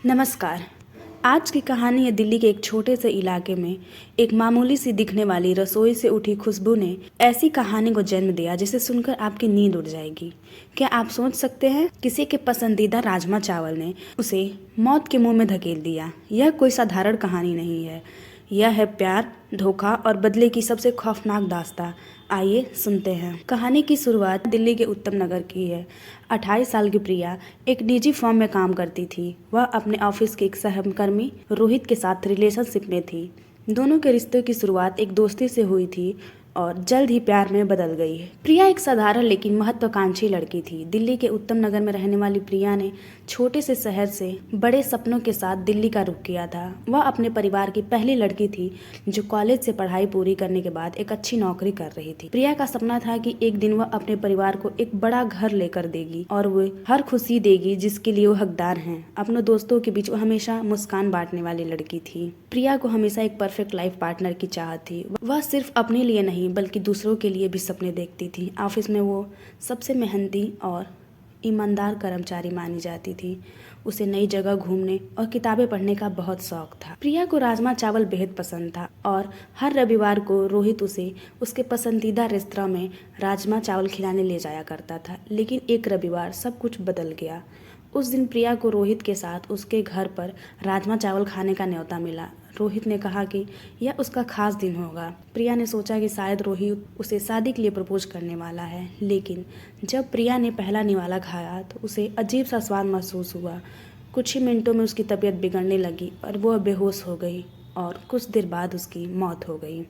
नमस्कार। आज की कहानी है दिल्ली के एक छोटे से इलाके में एक मामूली सी दिखने वाली रसोई से उठी खुशबू ने ऐसी कहानी को जन्म दिया जिसे सुनकर आपकी नींद उड़ जाएगी। क्या आप सोच सकते हैं, किसी के पसंदीदा राजमा चावल ने उसे मौत के मुंह में धकेल दिया। यह कोई साधारण कहानी नहीं है, यह है प्यार, धोखा और बदले की सबसे खौफनाक दास्तां। आइए सुनते हैं। कहानी की शुरुआत दिल्ली के उत्तम नगर की है। 28 साल की प्रिया एक निजी फर्म में काम करती थी। वह अपने ऑफिस के एक सहकर्मी रोहित के साथ रिलेशनशिप में थी। दोनों के रिश्ते की शुरुआत एक दोस्ती से हुई थी और जल्द ही प्यार में बदल गई। प्रिया एक साधारण लेकिन महत्वाकांक्षी लड़की थी। दिल्ली के उत्तम नगर में रहने वाली प्रिया ने छोटे से शहर से बड़े सपनों के साथ दिल्ली का रुख किया था। वह अपने परिवार की पहली लड़की थी जो कॉलेज से पढ़ाई पूरी करने के बाद एक अच्छी नौकरी कर रही थी। प्रिया का सपना था कि एक दिन वह अपने परिवार को एक बड़ा घर लेकर देगी और वह हर खुशी देगी जिसके लिए वो हकदार हैं। अपने दोस्तों के बीच वो हमेशा मुस्कान बांटने वाली लड़की थी। प्रिया को हमेशा एक परफेक्ट लाइफ पार्टनर की चाहत थी। वह सिर्फ अपने लिए नहीं बल्कि दूसरों के लिए भी सपने देखती थी। ऑफिस में वो सबसे मेहनती और ईमानदार कर्मचारी मानी जाती थी। उसे नई जगह घूमने और किताबें पढ़ने का बहुत शौक था। प्रिया को राजमा चावल बेहद पसंद था और हर रविवार को रोहित उसे उसके पसंदीदा रेस्तरां में राजमा चावल खिलाने ले जाया करता था। लेकिन एक रविवार सब कुछ बदल गया। उस दिन प्रिया को रोहित के साथ उसके घर पर राजमा चावल खाने का न्योता मिला। रोहित ने कहा कि यह उसका खास दिन होगा। प्रिया ने सोचा कि शायद रोहित उसे शादी के लिए प्रपोज करने वाला है, लेकिन जब प्रिया ने पहला निवाला खाया तो उसे अजीब सा स्वाद महसूस हुआ। कुछ ही मिनटों में उसकी तबीयत बिगड़ने लगी और वह बेहोश हो गई और कुछ देर बाद उसकी मौत हो गई।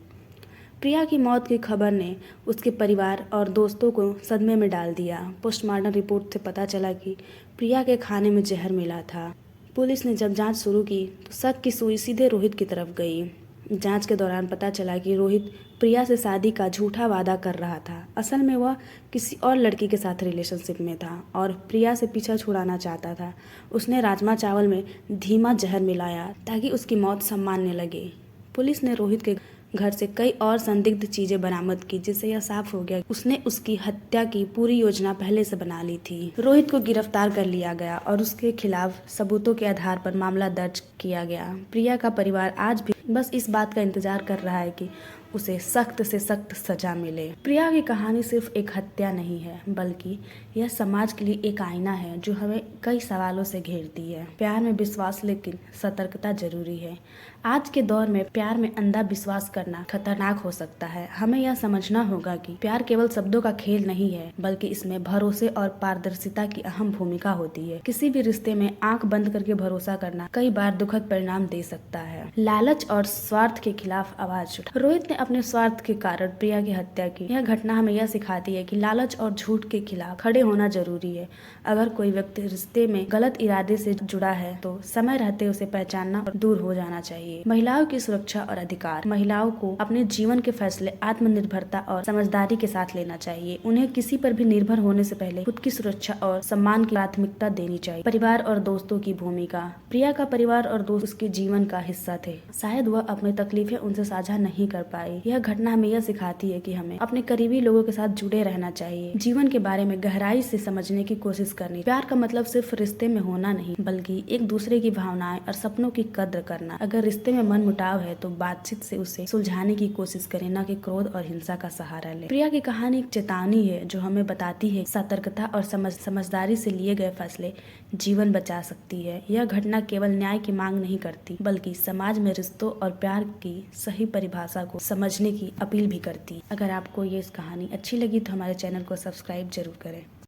प्रिया की मौत की खबर ने उसके परिवार और दोस्तों को सदमे में डाल दिया। पोस्टमार्टम रिपोर्ट से पता चला कि प्रिया के खाने में जहर मिला था। पुलिस ने जब जांच शुरू की तो शक की सुई सीधे रोहित की तरफ गई। जांच के दौरान पता चला कि रोहित प्रिया से शादी का झूठा वादा कर रहा था। असल में वह किसी और लड़की के साथ रिलेशनशिप में था और प्रिया से पीछा छुड़ाना चाहता था। उसने राजमा चावल में धीमा जहर मिलाया ताकि उसकी मौत सामान्य लगे। पुलिस ने रोहित के घर से कई और संदिग्ध चीजें बरामद की, जिससे यह साफ हो गया उसने उसकी हत्या की पूरी योजना पहले से बना ली थी। रोहित को गिरफ्तार कर लिया गया और उसके खिलाफ सबूतों के आधार पर मामला दर्ज किया गया। प्रिया का परिवार आज भी बस इस बात का इंतजार कर रहा है कि उसे सख्त से सख्त सजा मिले। प्रिया की कहानी सिर्फ एक हत्या नहीं है, बल्कि यह समाज के लिए एक आईना है जो हमें कई सवालों से घेरती है। प्यार में विश्वास, लेकिन सतर्कता जरूरी है। आज के दौर में प्यार में अंधा विश्वास करना खतरनाक हो सकता है। हमें यह समझना होगा कि प्यार केवल शब्दों का खेल नहीं है, बल्कि इसमें भरोसे और पारदर्शिता की अहम भूमिका होती है। किसी भी रिश्ते में आंख बंद करके भरोसा करना कई बार दुखद परिणाम दे सकता है। लालच और स्वार्थ के खिलाफ आवाज उठा। रोहित ने अपने स्वार्थ के कारण प्रिया की हत्या की। यह घटना हमें यह सिखाती है कि लालच और झूठ के खिलाफ खड़े होना जरूरी है। अगर कोई व्यक्ति रिश्ते में गलत इरादे से जुड़ा है तो समय रहते उसे पहचानना और दूर हो जाना चाहिए। महिलाओं की सुरक्षा और अधिकार। महिलाओं को अपने जीवन के फैसले आत्मनिर्भरता और समझदारी के साथ लेना चाहिए। उन्हें किसी पर भी निर्भर होने से पहले खुद की सुरक्षा और सम्मान की प्राथमिकता देनी चाहिए। परिवार और दोस्तों की भूमिका। प्रिया का परिवार और दोस्त उसके जीवन का हिस्सा थे। शायद वह अपनी तकलीफें उनसे साझा नहीं कर पाई। यह घटना हमें यह सिखाती है कि हमें अपने करीबी लोगों के साथ जुड़े रहना चाहिए। जीवन के बारे में गहराई से समझने की कोशिश करनी। प्यार का मतलब सिर्फ रिश्ते में होना नहीं, बल्कि एक दूसरे की भावनाएं और सपनों की कद्र करना। अगर रिश्ते में मन मुटाव है तो बातचीत से उसे सुलझाने की कोशिश करें, न कि क्रोध और हिंसा का सहारा लें। प्रिया की कहानी एक चेतावनी है जो हमें बताती है सतर्कता और समझदारी से लिए गए फैसले जीवन बचा सकती है। यह घटना केवल न्याय की मांग नहीं करती, बल्कि समाज में रिश्तों और प्यार की सही परिभाषा को समझने की अपील भी करती। अगर आपको ये कहानी अच्छी लगी तो हमारे चैनल को सब्सक्राइब जरूर करें।